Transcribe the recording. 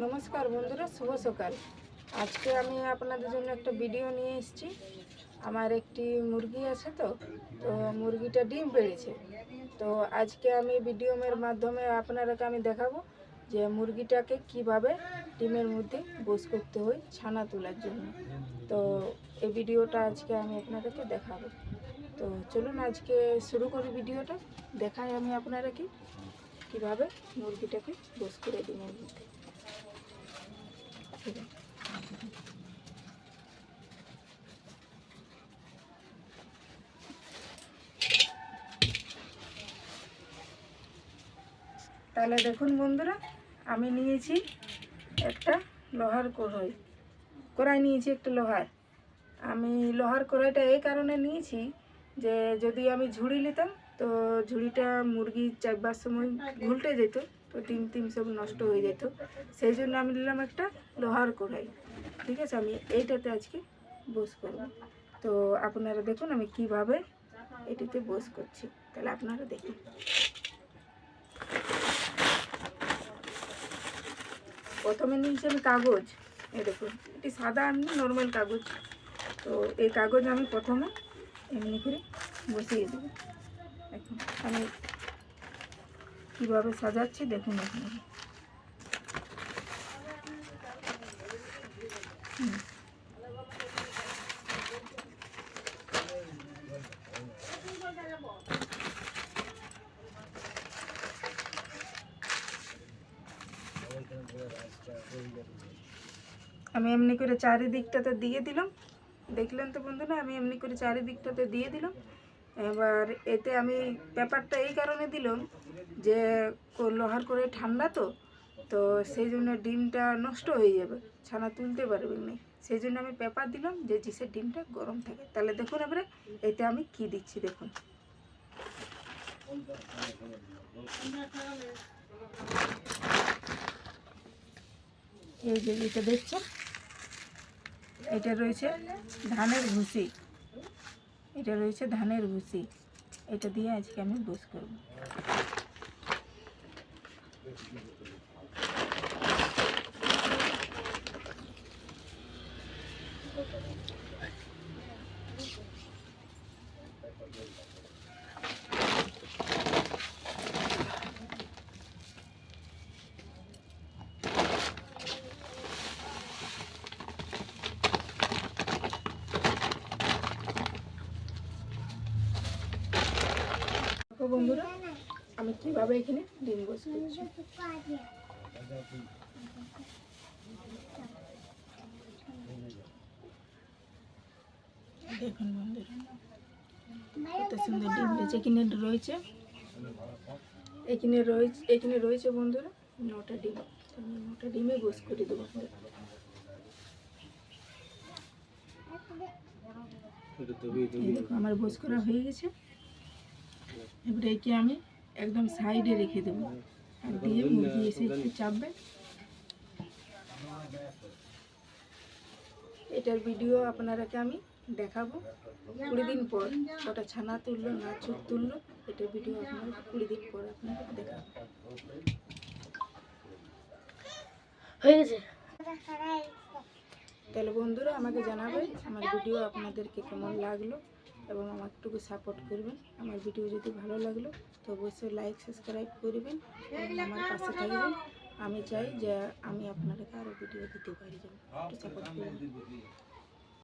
নমস্কার বন্ধুরা, শুভ সকাল। আজকে আমি আপনাদের জন্য একটা ভিডিও নিয়ে এসেছি। আমার একটি মুরগি আছে, তো মুরগিটা ডিম পেড়েছে। তো আজকে আমি ভিডিওর মাধ্যমে আপনাদেরকে আমি দেখাবো যে মুরগিটাকে কিভাবে ডিমের মধ্যে বস করতে হয় ছানা তোলার জন্য। তো এই ভিডিওটা আজকে আমি আপনাদেরকে দেখাবো। তো চলুন আজকে শুরু করি ভিডিওটা। দেখাই আমি আপনাদেরকে কিভাবে মুরগিটাকে বস করে ডিমের মধ্যে। তাহলে দেখুন বন্ধুরা, আমি নিয়েছি একটা লোহার কড়াই নিয়েছি একটা লোহার। আমি লোহার কড়াইটা এই কারণে নিয়েছি যে যদি আমি ঝুড়ি নিতাম তো ঝুড়িটা মুরগি চাইবার সময় ঘুলটে যেত, তো ডিম সব নষ্ট হয়ে যেত। সেই জন্য আমি নিলাম একটা লোহার কড়াই। ঠিক আছে, আমি এইটাতে আজকে বস করব। তো আপনারা দেখুন আমি কিভাবে এটিতে বস করছি। তাহলে আপনারা দেখুন। প্রথমে নিয়েছি আমি কাগজ। এই দেখুন, এটি সাদা এমনি নর্মাল কাগজ। তো এই কাগজ আমি প্রথমে এমনি করে বসিয়ে দেব। এখন আমি কীভাবে সাজাচ্ছি দেখুন আপনারা। আমি এমনি করে চারিদিকটাতে দিয়ে দিলাম। দেখলেন তো বন্ধুরা, আমি এমনি করে চারিদিকটাতে দিয়ে দিলাম। এবার এতে আমি পেপারটা এই কারণে দিলাম যে লোহার করে ঠান্ডা, তো সেই জন্য ডিমটা নষ্ট হয়ে যাবে, ছানা তুলতে পারবে না। সেই জন্য আমি পেপার দিলাম যে জিসের ডিমটা গরম থাকে। তাহলে দেখুন এবারে এতে আমি কি দিচ্ছি দেখুন। এই যে এটা দেখছেন, এটা রয়েছে ধানের ভুসি। এটা দিয়ে আজকে আমি বস করব। বন্ধুরা, আমি কিভাবে এখানে ডিম বস করছি। দেখুন বন্ধুরা, কত সুন্দর ডিম রয়েছে। এখানে রয়েছে বন্ধুরা 9টা ডিম। 9টা ডিমে বস করে দেবো। দেখো আমার বস করা হয়ে গেছে। এবারে একে আমি একদম সাইডে রেখে দেবো, আর দিয়ে মুরগি এসে একটু চাপবে। এটার ভিডিও আপনারাকে আমি দেখাবো 20 দিন পর, কটা ছানা তুললো না তুললো। এটার ভিডিও আপনারা 20 দিন পর আপনাকে দেখাবো। হয়ে গেছে। তাহলে বন্ধুরা আমাকে জানাবেন আমার ভিডিও আপনাদেরকে কেমন লাগলো এবং আমারটুকু সাপোর্ট করবেন। আমার ভিডিও যদি ভালো লাগলো তো অবশ্যই লাইক সাবস্ক্রাইব করবেন এবং আমার পাশে থাকবেন। আমি চাই যে আমি আপনাদেরকে আরও ভিডিও দিতে পারি, যেন একটু সাপোর্ট করবেন।